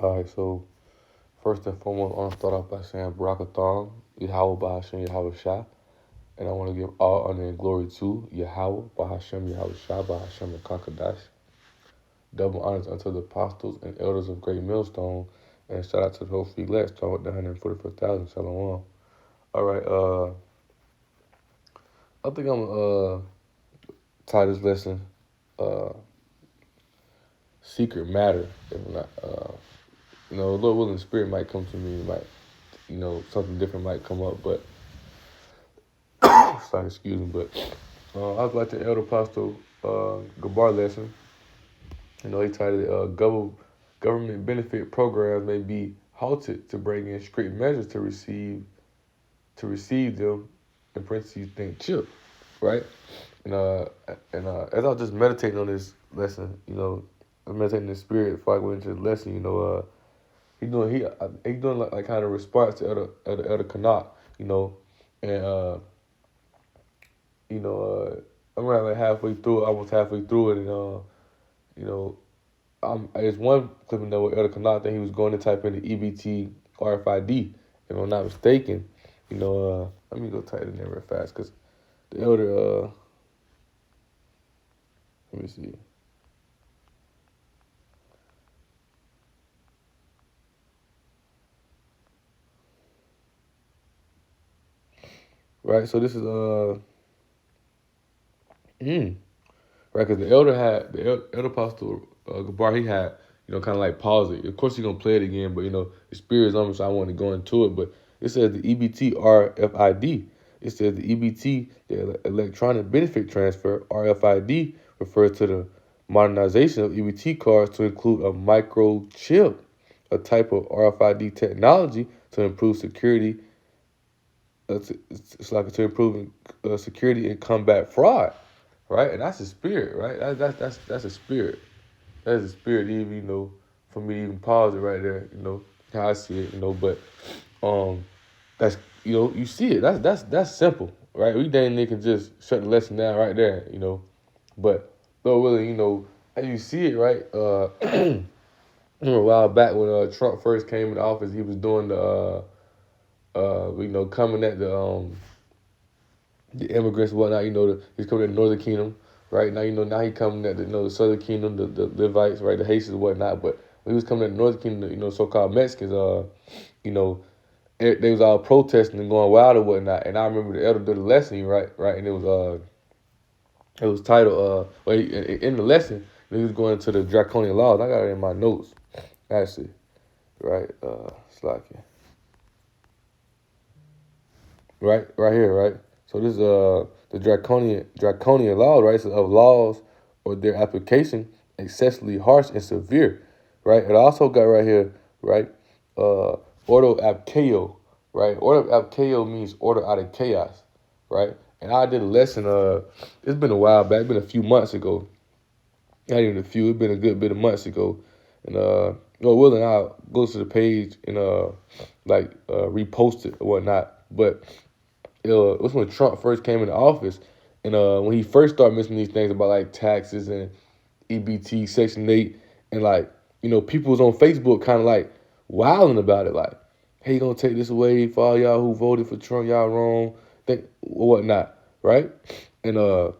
All right, so first and foremost, I want to start off by saying Barakathon, Yahweh Bahashem Yahweh Shah. And I want to give all honor and glory to Yahweh Bahashem Yahweh Shah Bahashem Kakadash. Double honors unto the apostles and elders of Great Millstone. And shout out to the whole free elect, start with the 144,000. Shalom. All right, I think I'm going to title this lesson uh, Secret Matter. If not, Lord willing, Spirit might come to me, might, something different might come up, but sorry, excuse me, but I was like the Elder Apostle Gabar lesson. He titled it Government Benefit Programs May Be Halted to Bring in Strict Measures to receive them, in parentheses, think chip, right? And as I was just meditating on this lesson, I was meditating in the spirit before I went into the lesson, he doing like kind of response to Elder Canuck, and I'm around like almost halfway through it, and there's one clip in there where Elder Canuck, I think he was going to type in the EBT RFID, if I'm not mistaken. Let me go type it in there real fast, because the Elder, let me see. Right, so this is, right, because the Elder Apostle Gabar, he had, kind of like pause it. Of course, he's going to play it again, but, the spirit is on me, so I want to go into it. But it says the EBT RFID. It says the EBT, the Electronic Benefit Transfer, RFID, refers to the modernization of EBT cards to include a microchip, a type of RFID technology to improve security. It's like to improve security and combat fraud, right? And that's a spirit, right? That's a spirit. That's a spirit, even for me to even pause it right there, how I see it, But that's you see it. That's simple, right? We dang near can just shut the lesson down right there, But though really, as you see it, right? A while back when Trump first came into office, he was doing the coming at the immigrants and whatnot. He's coming at the Northern Kingdom, right? Now he coming at the Southern Kingdom, the Levites, right, the Haitians and whatnot. But when he was coming at the Northern Kingdom, so-called Mexicans, they was all protesting and going wild or whatnot. And I remember the elder did a lesson, right, and it was titled in the lesson he was going to the draconian laws. I got it in my notes, actually, right, slacking. Right here, right. So this is the draconian laws, right? So of laws or their application excessively harsh and severe, right? It also got right here, right? Ordo ab chaos, right? Ordo ab chaos means order out of chaos, right? And I did a lesson. It's been a while back. It's been a few months ago. Not even a few. It's been a good bit of months ago. And Will and I go to the page and repost it or whatnot, but. It was when Trump first came into office, and when he first started mentioning these things about like taxes and EBT, Section 8, and people was on Facebook kind of like wilding about it, like, hey, you gonna take this away for all y'all who voted for Trump, y'all wrong, think whatnot, right? And I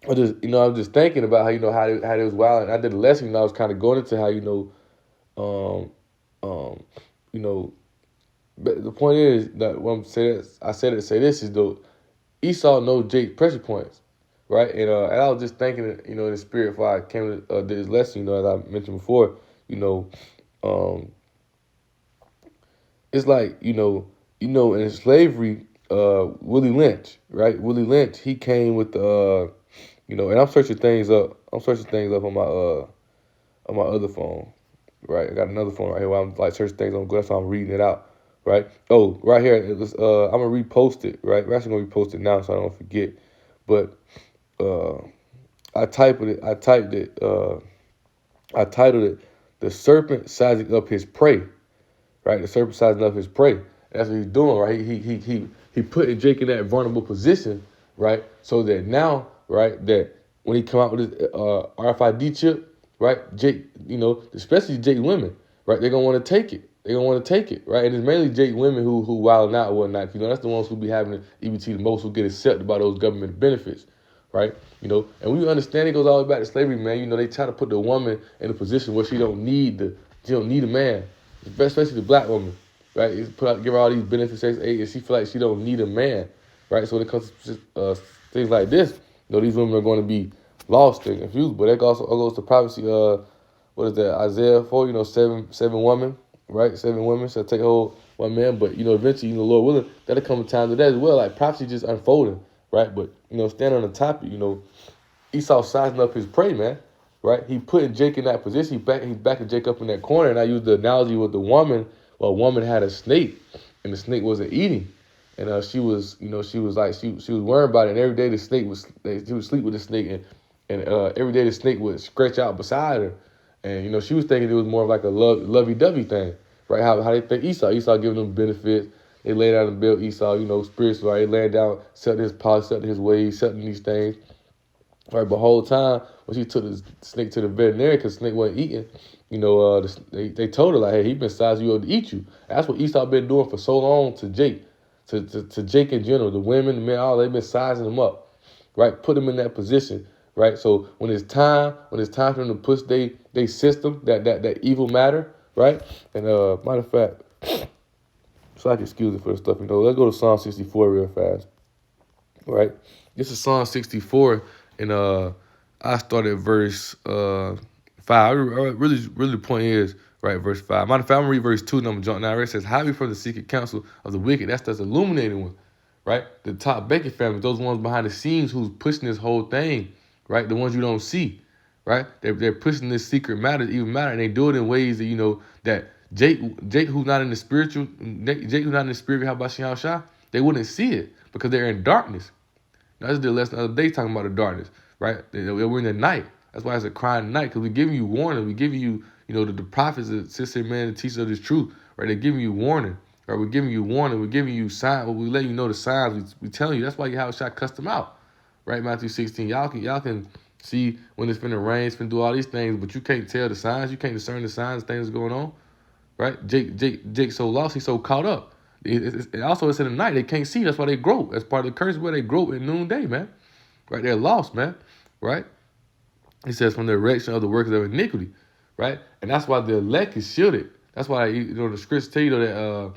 was just thinking about how they was wilding. I did a lesson, I was kind of going into how but the point is that what I said it to say this is though Esau knows Jake's pressure points, right? And I was just thinking, in the spirit before I came to did this lesson, as I mentioned before, it's like in slavery, Willie Lynch, right? Willie Lynch, he came with and I'm searching things up. On my other phone, right? I got another phone right here where I'm like searching things on. That's why I'm reading it out. Right? Oh, right here. It was, I'm gonna repost it. Right? We're actually gonna repost it now so I don't forget. But I titled it. I titled it "The Serpent Sizing Up His Prey." Right? The serpent sizing up his prey. That's what he's doing. Right? He put Jake in that vulnerable position. Right? So that now, right, that when he come out with his RFID chip, right? Jake, especially Jake women, right? They're gonna want to take it. They're gonna want to take it, right? And it's mainly Jake women who wilding out and whatnot. That's the ones who be having the EBT the most, who get accepted by those government benefits, right? And we understand it goes all the way back to slavery, man. They try to put the woman in a position where she don't need a man, especially the black woman, right? It's give her all these benefits, and she feel like she don't need a man, right? So when it comes to things like this, these women are going to be lost and confused. But that also goes to prophecy. What is that? Isaiah 4. Seven women, right? 7 women shall take hold one man. But eventually, Lord willing, that'll come a time to that as well. Like prophecy just unfolding, right? But stand on the topic. Esau sizing up his prey, man. Right? He putting Jake in that position. He's backing Jake up in that corner. And I use the analogy with the woman. Well, a woman had a snake, and the snake wasn't eating. And she was worried about it. And every day the snake she would sleep with the snake, and every day the snake would scratch out beside her. And she was thinking it was more of like a lovey-dovey thing, right? How they think Esau giving them benefits. They lay down and build Esau, spiritual. Right? They lay down, accepting his policy, accepting his ways, accepting these things. Right, but the whole time when she took the snake to the veterinarian because the snake wasn't eating, they told her like, hey, he been sizing you up to eat you. That's what Esau been doing for so long to Jake, to Jake in general, the women, the men, all they've been sizing him up, right? Put him in that position, right? So when it's time for them to push they system, that evil matter, right? And matter of fact, so I can excuse it for the stuff, let's go to Psalm 64 real fast, right? This is Psalm 64. And I started verse 5. Really, the point is, right, verse 5. Matter of fact, I'm going to read verse 2, and I'm going to jump down. It says, hide me from the secret counsel of the wicked. That's illuminating one, right? The top Baker family, those ones behind the scenes who's pushing this whole thing, right? The ones you don't see, right? They're pushing this secret matter, even matter, and they do it in ways that, that Jake who's not in the spiritual, Jake who's not in the spirit, how about Shah, they wouldn't see it because they're in darkness. Now, this is the lesson the other day talking about the darkness, right? We're in the night. That's why it's a crying night, because we're giving you warning. We're giving you, the prophets that sit there, man, and teach us this truth, right? They're giving you warning, right? We're giving you warning. We're giving you signs. We let you know the signs. We telling you. That's why Yahweh cussed them out, right? Matthew 16. Y'all can see when it's finna rain, it's finna do all these things, but you can't tell the signs. You can't discern the signs, things going on, right? Jake so lost. He's so caught up. It also, it's in the night. They can't see. That's why they grope. That's part of the curse where they grope at noonday, man. Right? They're lost, man. Right? He says from the erection of the workers of iniquity. Right? And that's why the elect is shielded. That's why, the scriptures tell you that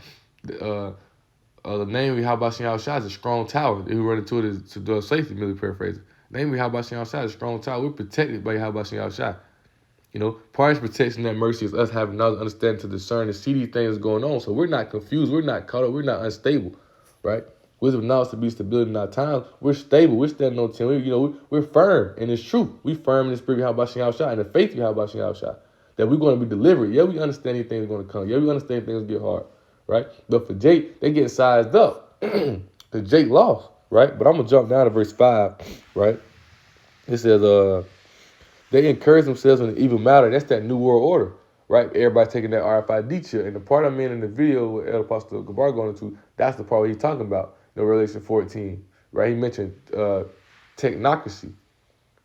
the name of Yahweh Shem Shah is a strong tower. If we run into it is to do safety, merely paraphrasing. The name of Yahweh Shem Shah is a strong tower. We're protected by Yahweh Shem Shah. Part of protection, that mercy, is us having knowledge, understanding to discern and see these things going on. So we're not confused. We're not caught up. We're not unstable, right? Wisdom, knowledge to be stability in our times. We're stable. We're standing on 10. We're firm in this truth. We firm in the spirit of Yahweh Shah and the faith of Yahweh Shah that we're going to be delivered. Yeah, we understand these things are going to come. Yeah, we understand things get hard, right? But for Jake, they get sized up because Jake lost, right? But I'm going to jump down to verse 5, right? It says, they encourage themselves in the evil matter. That's that new world order, right? Everybody taking that RFID chip. And the part I'm in the video with El Pastor Gabar going into, that's the part where he's talking about, Revelation 14, right? He mentioned technocracy,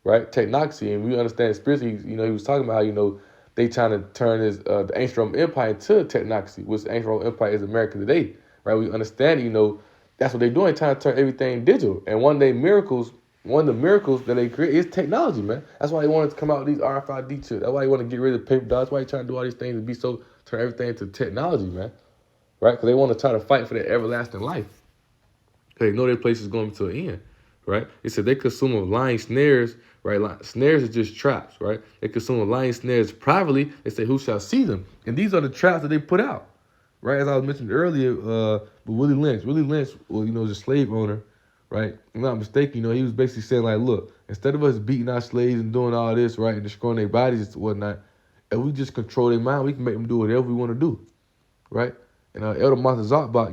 right? Technocracy. And we understand spiritually, he was talking about how, they trying to turn the ancient Roman Empire into technocracy, which the ancient Roman Empire is America today, right? We understand, that's what they're doing, trying to turn everything digital. And one of the miracles that they create is technology, man. That's why they wanted to come out with these RFID chips. That's why they want to get rid of paper dollars. That's why they trying to do all these things and turn everything into technology, man. Right? Because they want to try to fight for that everlasting life. They know their place is going to an end, right? It said they consume of lying snares, right? Snares are just traps, right? They consume of lying snares privately. They say, who shall see them? And these are the traps that they put out, right? As I was mentioning earlier, with Willie Lynch. Willie Lynch, was a slave owner, right? If I'm not mistaken, he was basically saying, like, look, instead of us beating our slaves and doing all this, right, and destroying their bodies and whatnot, if we just control their mind, we can make them do whatever we want to do, right? And Elder Martha Zalbach,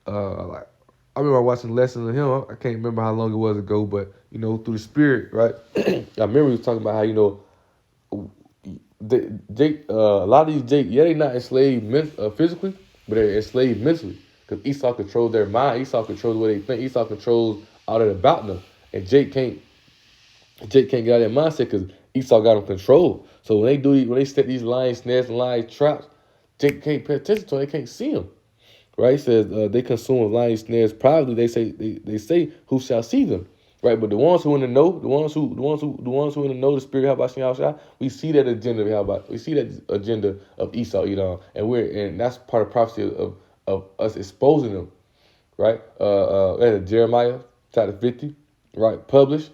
like, I remember watching lessons of him. I can't remember how long it was ago, but, through the spirit, right? I remember he was talking about how, a lot of these Jake, they not enslaved physically, but they're enslaved mentally. Because Esau controls their mind. Esau controls what they think. Esau controls all that about them. And Jake can't get out of their mindset because Esau got them controlled. So when they set these lion snares and lion traps, Jacob can't pay attention to them. They can't see them. Right? It says they consume lion snares privately. They say who shall see them. Right? But the ones who in the know, the ones who in the know the spirit of Habashim, we see that agenda we see that agenda of Esau, and that's part of prophecy of us exposing them. Right? Jeremiah chapter 50, right? Published.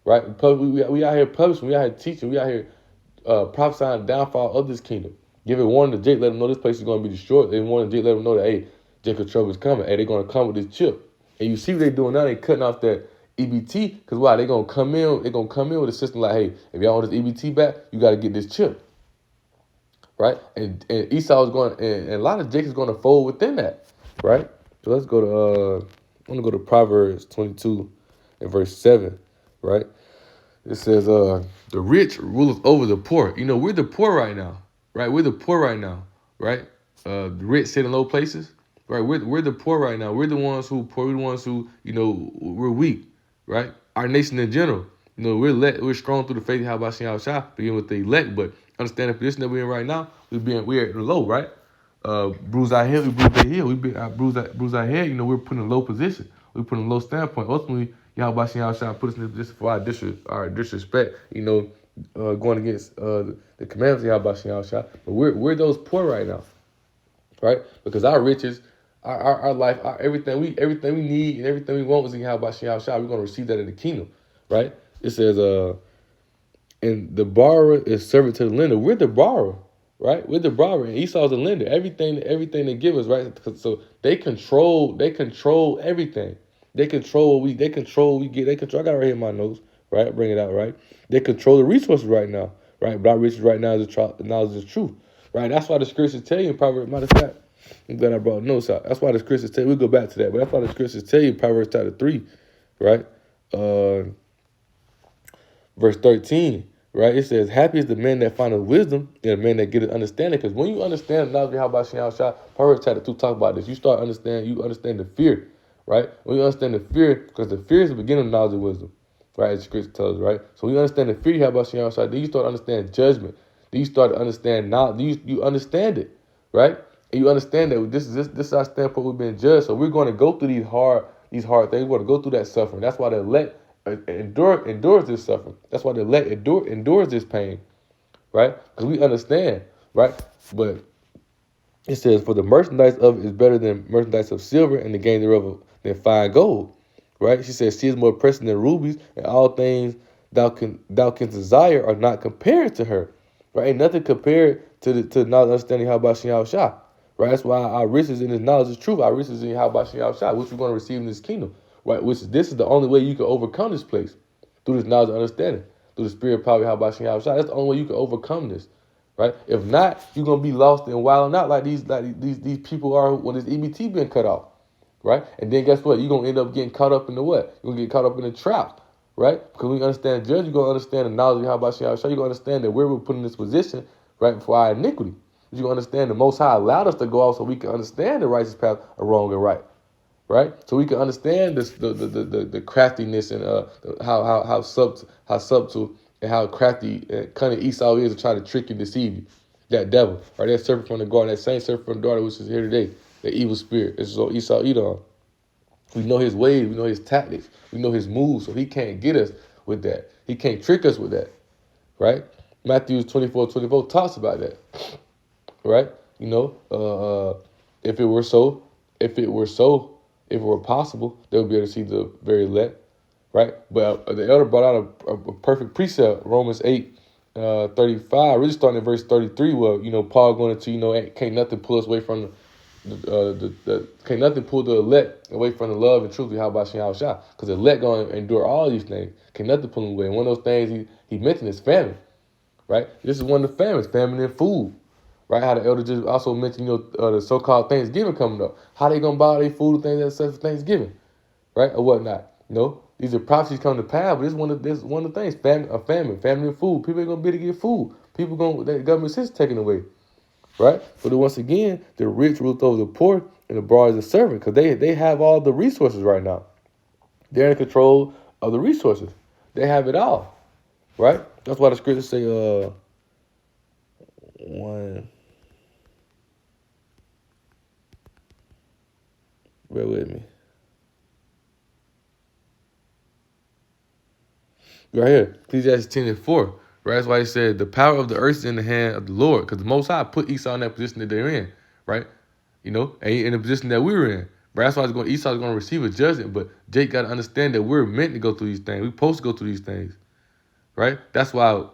Right? We out here publishing, we out here teaching, we out here prophesying the downfall of this kingdom. Give it warning to Jake, let them know this place is going to be destroyed. They warn Jake, let them know that, hey, Jacob trouble is coming. Hey, they're going to come with this chip. And you see what they're doing now, they cutting off that EBT, because why? They're going to come in with a system like, hey, if y'all want this EBT back, you got to get this chip. Right? And Esau is going, and a lot of Jacob's going to fold within that. Right? So let's go to, I'm going to go to Proverbs 22 and verse 7. Right? It says, the rich ruleth over the poor. We're the poor right now. Right? We're the poor right now. Right? The rich sit in low places. Right? We're the poor right now. We're the ones who poor. We're the ones who, we're weak. Right? Our nation in general. We're strong through the faith of Habashim Yahushua, begin with the elect, but understand the position that we're in right now, we're low, right? Bruise our head, we bruise their heel. Bruise our head, we're put in a low position. We put in a low standpoint. Ultimately, Yahushua Yahushua put us in this position for our disrespect, going against the commandments of Yahushua Yahushua. But we're those poor right now, right? Because our riches, our life, everything we need and everything we want is in Yahushua Yahushua. We're going to receive that in the kingdom, right? It says, and the borrower is servant to the lender. We're the borrower, right? We're the borrower, and Esau's the lender. Everything they give us, right? So they control everything. They control what we get. They control. I got it right here in my notes, right? Bring it out, right? They control the resources right now, right? But our riches right now is the knowledge of the truth, right? That's why the scriptures tell you in Proverbs. Matter of fact, I'm glad I brought notes out. That's why the scriptures tell you. We'll go back to that, but that's why the scriptures tell you in Proverbs chapter 3, right? Verse 13, right? It says, happy is the man that findeth wisdom and the man that getteth understanding. Because when you understand the knowledge of Habashim Yahushua, Proverbs chapter 2 talk about this. You understand the fear, right? When you understand the fear, because the fear is the beginning of knowledge and wisdom, right? As the scripture tells us, right? So when you understand the fear of Habashim Yahushua, then you start to understand judgment. Then you start to understand knowledge. You understand it, right? And you understand that this is our standpoint. We've been judged. So we're going to go through these hard things. We're going to go through that suffering. That's why the elect endures this suffering. That's why the elect endures this pain, right? Because we understand, right? But it says, for the merchandise of it is better than merchandise of silver, and the gain thereof than fine gold, right? She says, she is more precious than rubies, and all things thou can desire are not compared to her, right? Ain't nothing compared to knowledge understanding how about Yahushua, right? That's why our riches in this knowledge is truth. Our riches in how about Yahushua, which we're going to receive in this kingdom. Right, this is the only way you can overcome this place, through this knowledge and understanding, through the spirit of power, how about Yahushua. That's the only way you can overcome this, right? If not, you're gonna be lost and wilding out like these people are when this EBT being cut off, right? And then guess what? You're gonna end up getting caught up in the what? You're gonna get caught up in the trap, right? Because when you understand judge, you're gonna understand the knowledge of how about Yahushua. You're gonna understand that we're put in this position, right, for our iniquity. You're gonna understand the Most High allowed us to go out so we can understand the righteous path of wrong and right. Right, so we can understand this, the craftiness and how subtle and how crafty and cunning Esau is to try to trick and deceive you. That devil, right? That serpent from the garden, that same serpent from the daughter, which is here today, the evil spirit. This is on Esau Edom. We know his ways, we know his tactics, we know his moves, so he can't get us with that. He can't trick us with that, right? Matthew 24:24 talks about that, right? If it were so. If it were possible, they would be able to see the very elect, right? But the elder brought out a perfect precept, Romans 8:35, really starting at verse 33, where, Paul going into, can't nothing pull us away from can't nothing pull the elect away from the love and truth of Yahushua, because the elect going to endure all these things. Can't nothing pull them away. And one of those things he mentioned is famine, right? This is one of the famines, famine and food. Right, how the elder just also mentioned, the so-called Thanksgiving coming up. How they gonna buy their food and things that's for Thanksgiving, right, or whatnot? These are prophecies coming to pass. But this is one of the things: famine and food. People ain't gonna be able to get food. The government system taken away, right? But once again, the rich rule over the poor, and the borrower is a servant, because they have all the resources right now. They're in control of the resources. They have it all, right? That's why the scriptures say, one, bear with me. Right here, Ecclesiastes 10:4. Right, that's why he said the power of the earth is in the hand of the Lord, because the Most High put Esau in that position that they're in, right? You know, and in the position that we were in. Right, that's why Esau's going to receive a judgment, but Jake got to understand that we're meant to go through these things. We're supposed to go through these things, right? That's why,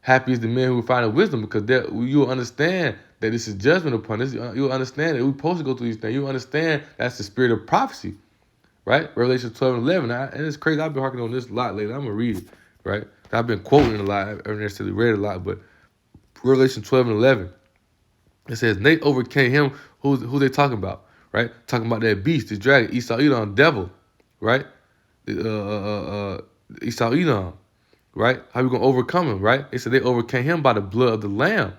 happy is the man who find wisdom, because you'll understand that this is judgment upon this. You'll understand that we're supposed to go through these things. You'll understand that's the spirit of prophecy, right? Revelation 12:11. And it's crazy. I've been harking on this a lot lately. I'm going to read it, right? I've been quoting it a lot. I haven't necessarily read it a lot, but Revelation 12:11. It says, they overcame him. Who they talking about, right? Talking about that beast, the dragon, Esau, Edom, devil, right? Esau, Edom, right? How we going to overcome him, right? They said they overcame him by the blood of the Lamb,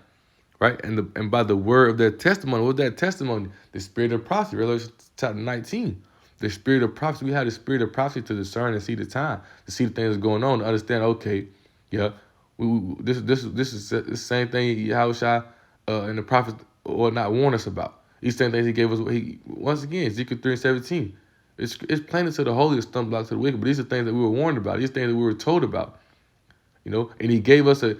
right? And by the word of their testimony. What's that testimony? The spirit of prophecy, Revelation chapter 19. The spirit of prophecy. We have the spirit of prophecy to discern and see the time, to see the things that's going on, to understand, okay, yeah, this is the same thing Yahushua and the prophets or not warn us about. These same things he gave us. Once again, Ezekiel 3:17. It's plain to the holy, stumbling block to the wicked. But these are things that we were warned about. These things that we were told about. And he gave us these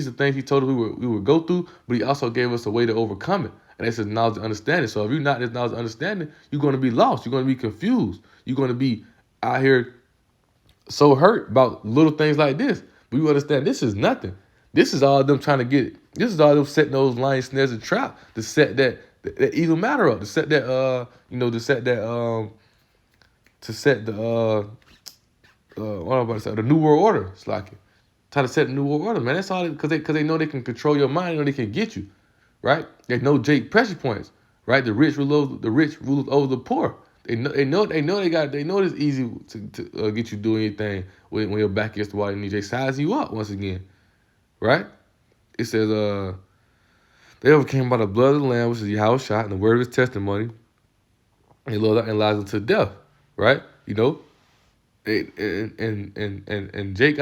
are things he told us we would go through, but he also gave us a way to overcome it. And that's his knowledge and understanding. So if you're not this knowledge and understanding, you're going to be lost. You're going to be confused. You're going to be out here so hurt about little things like this. But you understand this is nothing. This is all them trying to get it. This is all them setting those lion snares and trap to set that evil matter up, to set that to set the what I'm about to say, the new world order. It's like try to set the new world order, man. That's all because they know they can control your mind. They know they can get you, right? They know Jake pressure points, right? The rich rule over the poor. They know it's easy to get you doing anything when your back against the wall and they size you up once again, right? It says they overcame by the blood of the Lamb, which is Yahushua, and the word of his testimony, and loved and lies unto death, right? And Jake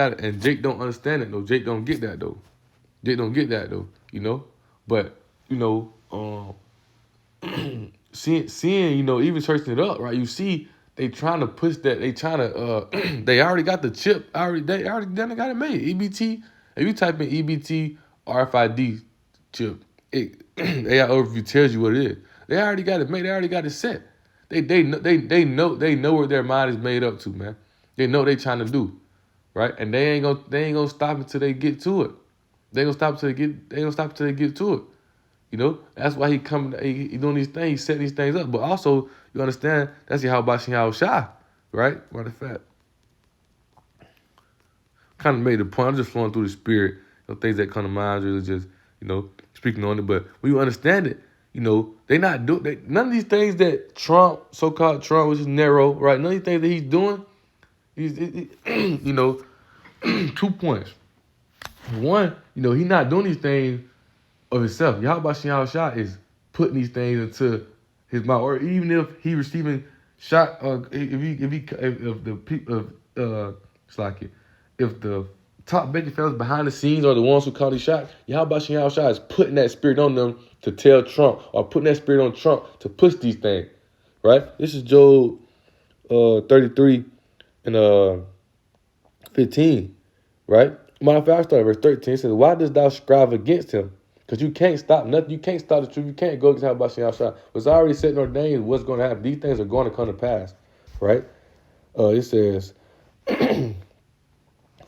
don't understand it though. Jake don't get that though. But seeing even searching it up, right? You see they trying to push that. They trying to they already got the chip. They already got it made. EBT. If you type in EBT RFID chip, AI overview tells you what it is. They already got it made. They already got it set. They know what their mind is made up to, man. They know what they trying to do, right? And they ain't gonna stop until they get to it. They gonna stop until they get to it. That's why he doing these things, he's setting these things up. But also, you understand, that's how Bashing Shy, right? Matter of fact, kind of made the point. I'm just flowing through the spirit. Things that come to mind, really just, speaking on it. But when you understand it, they not doing none of these things that Trump, so-called Trump, which is narrow, right? None of these things that he's doing, 2 points. One, he's not doing these things of himself. Yahweh Shah is putting these things into his mouth, or even if he receiving shot, if the top bacon fellas behind the scenes are the ones who call these shots, Yahweh Shah is putting that spirit on them to tell Trump, or putting that spirit on Trump to push these things, right? This is Job 33 and 15, right? Matter of fact, I start at verse 13. It says, why dost thou strive against him? Because you can't stop nothing. You can't stop the truth. You can't go against how about Shah. It's already set and ordained what's going to happen. These things are going to come to pass, right? It says,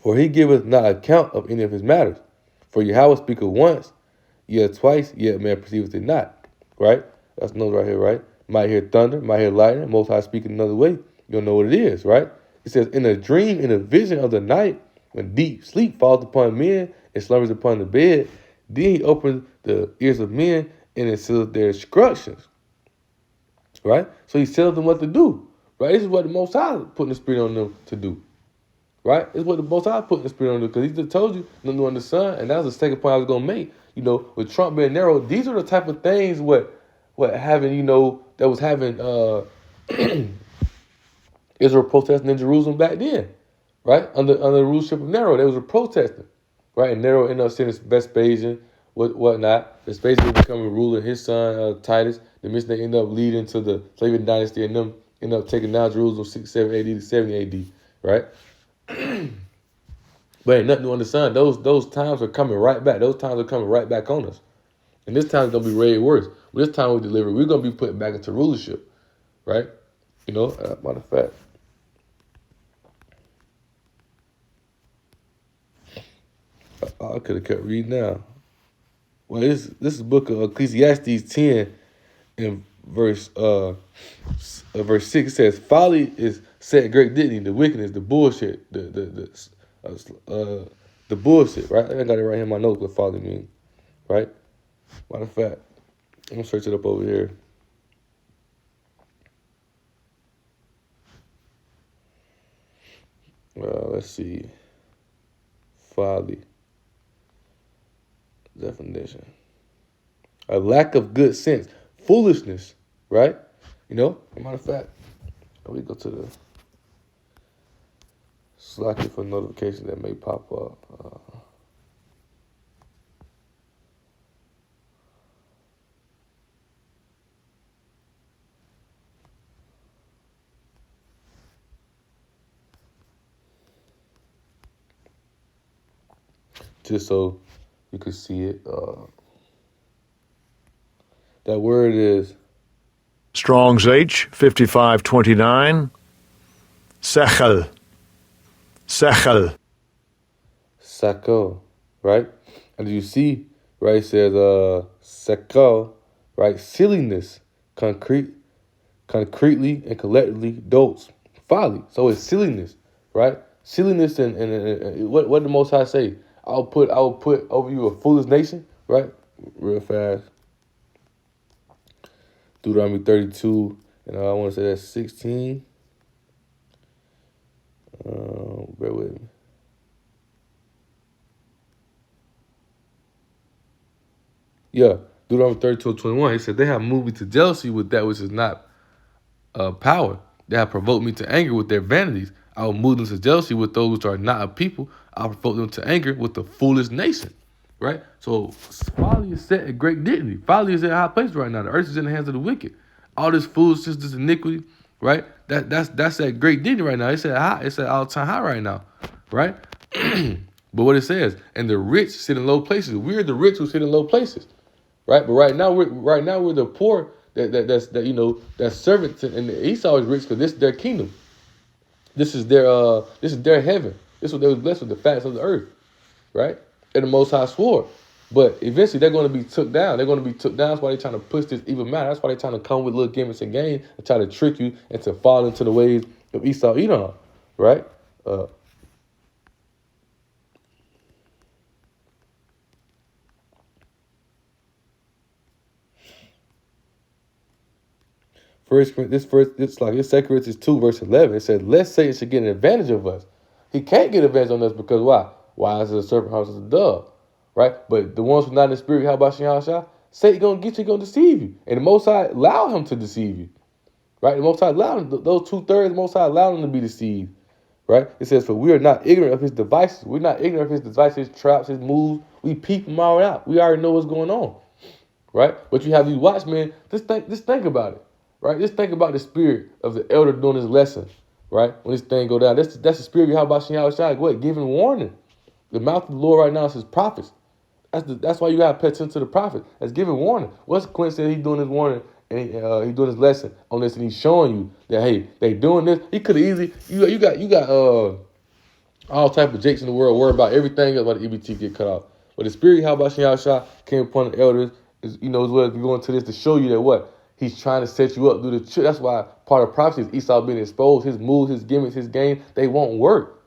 for he giveth not account of any of his matters. For Yahweh speaketh once, yet twice, yet man perceiveth it not, right? That's another right here, right? Might hear thunder, might hear lightning, Most High speaking another way. You don't know what it is, right? It says, in a dream, in a vision of the night, when deep sleep falls upon men and slumbers upon the bed, then he opens the ears of men and it seals their instructions, right? So he tells them what to do, right? This is what the Most High putting the spirit on them to do, right? It's what the Most High putting the spirit on them, because he just told you nothing new under the sun, and that was the second point I was going to make. With Trump being narrow, these are the type of things what having, that was having Israel protesting in Jerusalem back then, right? Under the rulership of Nero, they was a protesting, right? And Nero ended up sending Vespasian, whatnot. Vespasian was becoming ruler. His son Titus, the mission they ended up leading to the Flavian dynasty, and them ended up taking down Jerusalem 67 AD to 70 AD, right? But ain't nothing new under the sun. Those times are coming right back. Those times are coming right back on us. And this time is gonna be way worse. But this time we deliver, we're gonna be put back into rulership, right? You know, matter of fact. I could have kept reading now. Well, this is book of Ecclesiastes 10 and verse 6 says, folly is set in great dignity, the wickedness, the bullshit, the bullshit, right? I got it right here in my notes what folly means, right? Matter of fact, I'm gonna search it up over here. Let's see. Folly. Definition. A lack of good sense. Foolishness, right? You know, as a matter of fact, we go to the Slack for notifications that may pop up. Just so you can see it. That word is Strong's H 5529. Sechel. Sechel. Sako, right? And you see, right, it says Sako, right? Silliness, concretely and collectively, dolts, folly. So it's silliness, right? Silliness and what the Most High say? I will put over you a foolish nation, right? Real fast. Deuteronomy 32, and I want to say that's 16. Bear with me. Yeah, Deuteronomy 32:21. He said, they have moved me to jealousy with that which is not power. They have provoked me to anger with their vanities. I will move them to jealousy with those which are not a people. I will provoke them to anger with the foolish nation. Right? So folly is set at great dignity. Folly is at a high place right now. The earth is in the hands of the wicked. All this foolishness, this iniquity, right? That's at great dignity right now. It's at high, it's at all-time high right now. Right? But what it says, and the rich sit in low places. We're the rich who sit in low places. Right? But right now we're the poor that's servants, and Esau is rich because this is their kingdom. This is their heaven. This is what they was blessed with, the facts of the earth, right? And the Most High swore. But eventually they're going to be took down. They're going to be took down. That's why they're trying to push this evil matter. That's why they're trying to come with little gimmicks and games and try to trick you into fall into the ways of Esau, Edom, right? It's like 2 Corinthians 2, verse 11. It says, lest Satan should get an advantage of us. He can't get advantage on us because why? Why is a serpent house as a dove? Right? But the ones who are not in the spirit, how about Shah? Satan gonna get you, gonna deceive you. And the Most High allow him to deceive you. Right? The Most High allowed him, those 2/3, the Most High allowed him to be deceived. Right? It says, for we are not ignorant of his devices. We're not ignorant of his devices, his traps, his moves. We peep them all out. We already know what's going on. Right? But you have these watchmen, just think about it. Right? Just think about the spirit of the elder doing his lesson. Right? When this thing go down. That's the spirit of Yahweh Shai. What? Giving warning. The mouth of the Lord right now is his prophets. That's why you gotta pay attention to the prophet. That's giving warning. What's Quinn said he's doing his warning and he's doing his lesson on this, and he's showing you that hey, they doing this. He could have easily you got all type of jakes in the world worry about everything about the EBT get cut off. But the spirit how about Shah came upon the elders is as well as we going to this to show you that what he's trying to set you up through the truth. That's why part of prophecy is Esau being exposed, his moves, his gimmicks, his game, they won't work.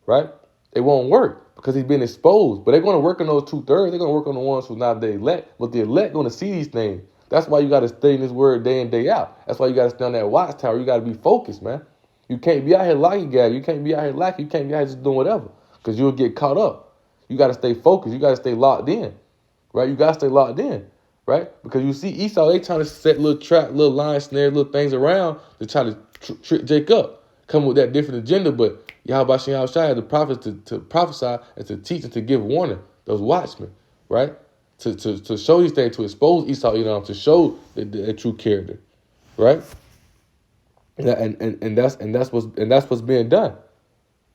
Right? They won't work because he's been exposed. But they're going to work on those 2/3. They're going to work on the ones who not the elect. But the elect going to see these things. That's why you got to stay in this word day in, day out. That's why you got to stay on that watchtower. You got to be focused, man. You can't be out here lacking, guys. You can't be out here lacking. You can't be out here just doing whatever because you'll get caught up. You got to stay focused. You got to stay locked in, right? You got to stay locked in, right? Because you see Esau, they trying to set little trap, little line snare, little things around to try to trick Jacob. come with that different agenda, but Yahweh Shem Shai had the prophets to prophesy and to teach and to give warning, those watchmen, right? To show these things, to expose Esau, to show the true character, right? And that's what's being done,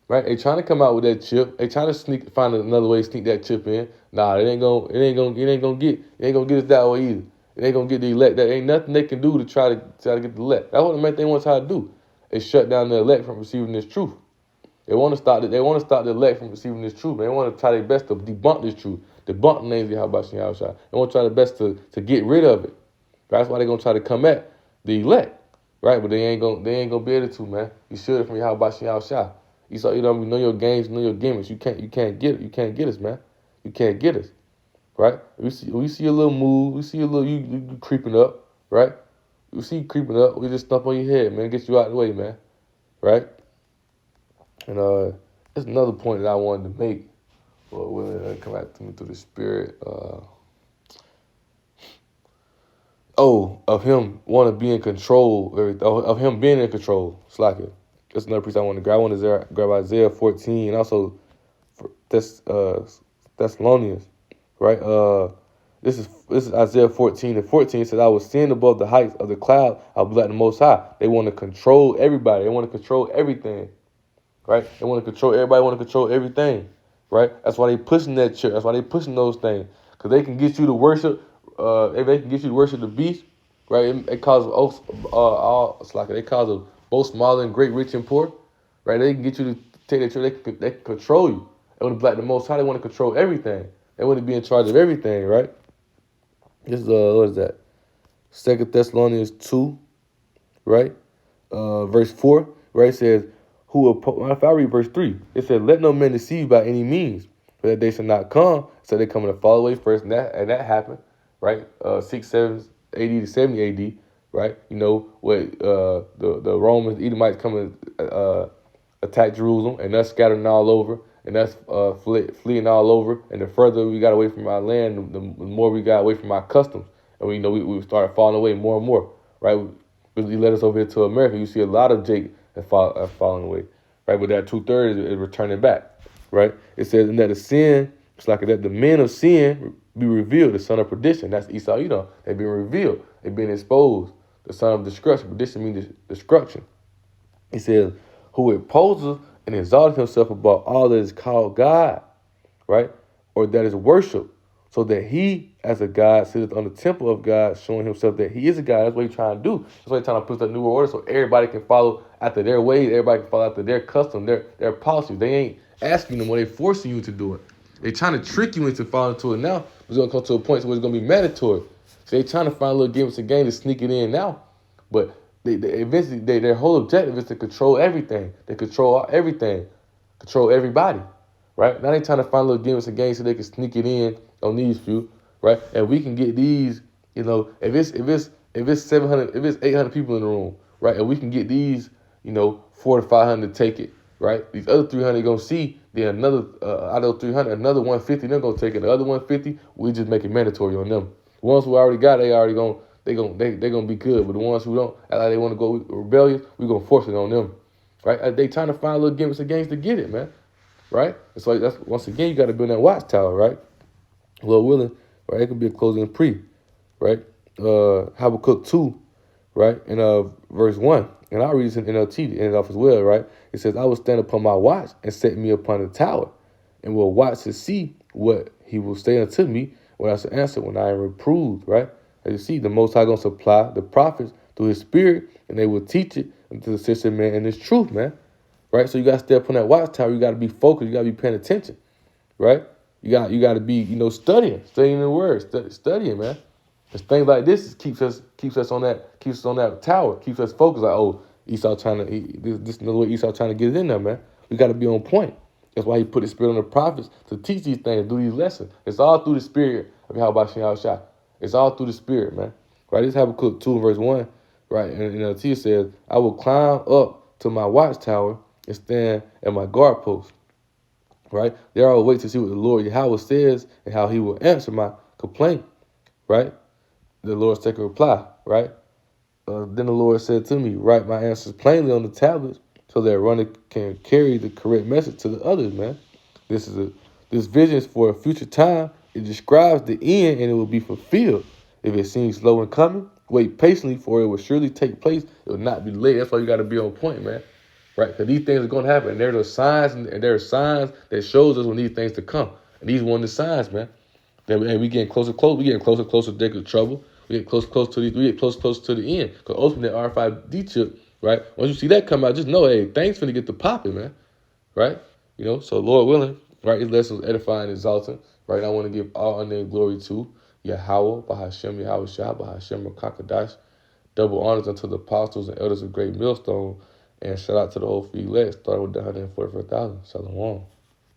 right? They trying to come out with that chip. They trying to find another way to sneak that chip in. Nah, it ain't gonna get us that way either. It ain't gonna get the elect. There ain't nothing they can do to try to get the elect. That's what the main thing want to try to do. Is shut down the elect from receiving this truth. They want to stop the elect from receiving this truth. They want to try their best to debunk this truth, debunk the names of Yahweh Shem Yahushua. They want to try their best to get rid of it. That's why they're gonna try to come at the elect, right? But they ain't gonna be able to, man. You should have from Yahweh Shem Yahushua. You know your games, know your gimmicks. You can't get us, man. You can't get us, right? We see a little move. We see a little you creeping up, right? We see you creeping up. We just stomp on your head, man. Get you out of the way, man, right? And there's another point that I wanted to make. Well, will it come back to me through the spirit? Of him want to be in control. Of him being in control. It's like it. That's another piece I want to grab. I want to grab Isaiah 14 and also Thessalonians, right? This is Isaiah 14 and 14. It says, I was seeing above the heights of the cloud, I was like the Most High. They want to control everybody. They want to control everything, right? They want to control everybody. Want to control everything, right? That's why they pushing that church. That's why they pushing those things, because they can get you to worship. If they can get you to worship the beast, right? It causes they cause both small and great, rich and poor, right? They can get you to take that church. They can control you. They want to be like the Most High. They want to control everything. They want to be in charge of everything, right? This is what is that? 2 Thessalonians 2, right? Verse 4, right? It says, if I read verse 3, it says, let no man deceive you by any means, for that they shall not come. So they coming to fall away first, and that happened, right? 6, 7 AD to 70 AD, right? You know, what the Romans, Edomites coming attack Jerusalem, and us scattering all over, and us fleeing all over. And the further we got away from our land, the more we got away from our customs. And we started falling away more and more, right? He led us over here to America. You see a lot of Jake have fallen away, right? But that 2/3 is returning back, right? It says, and that the sin, it's like that the men of sin be revealed, the son of perdition. That's Esau, Edom. They've been revealed. They've been exposed. The son of destruction. Perdition means destruction. He says, who opposes and exalted himself above all that is called God, right? Or that is worship, so that he, as a God, sitteth on the temple of God, showing himself that he is a God. That's what he's trying to do. That's why he's trying to put that new order so everybody can follow after their ways. Everybody can follow after their custom, their policies. They ain't asking them, or they forcing you to do it. They trying to trick you into following into it now. It's going to come to a point where it's going to be mandatory. So they trying to find little gimmicks and game to sneak it in now. But they eventually, their whole objective is to control everything. They control everything, control everybody, right? Now they trying to find little gimmicks and games so they can sneak it in on these few, right? And we can get these, if it's 700, if it's 800 people in the room, right? And we can get these, 400 to 500 to take it, right? These other 300 gonna see. Then another out of 300, another 150 they're gonna take it. The other 150 we just make it mandatory on them. The ones who already got, they're gonna be good. But the ones who don't, like they want to go rebellious, we're gonna force it on them, right? They trying to find little gimmicks and games to get it, man, right? And so that's once again you got to build that watchtower, right? Lord willing, right? It could be a closing pre, right? Habakkuk 2, right? In verse 1, and I'll read this in NLT to end it off as well, right? It says, I will stand upon my watch and set me upon the tower, and will watch to see what he will say unto me, what I shall answer when I am reproved, right? As you see, the Most High going to supply the prophets through his spirit, and they will teach it unto the sincere man in his truth, man, right? So you got to stay up on that watchtower. You got to be focused. You got to be paying attention, right? You got to be, studying the word, studying, man. Because things like this keeps us on that tower, keeps us focused. Like, oh, Esau this is another way Esau trying to get it in there, man. We got to be on point. That's why he put his spirit on the prophets to teach these things, do these lessons. It's all through the spirit of Yahweh Shem Yahushua. It's all through the spirit, man. Right? This Habakkuk 2 verse 1, right? And T says, I will climb up to my watchtower and stand at my guard post. Right? There I will wait to see what the Lord Yahweh says and how he will answer my complaint. Right? The Lord's second reply. Right? Then the Lord said to me, write my answers plainly on the tablets so that runner can carry the correct message to the others, man. This vision is for a future time. It describes the end, and it will be fulfilled. If it seems slow in coming, wait patiently, for it will surely take place. It will not be late. That's why you got to be on point, man. Right? Because these things are going to happen. And there's are signs, and there are signs that shows us when these things to come. And these one of the signs, man. That we getting closer, close. We getting closer, closer to the trouble. We get close to the. We get close to the end. Because ultimately, that RFID chip, right? Once you see that come out, just know, hey, things finna get to popping, man. Right? So Lord willing, right? His lesson was edifying and exalting. Right? I want to give all honor and glory to Yahweh, Bahashem, Yahweh Shah, Bahashem, Kakadash. Double honors unto the apostles and elders of Great Millstone. And shout out to the whole free elect, starting with the 144,000. Shalom.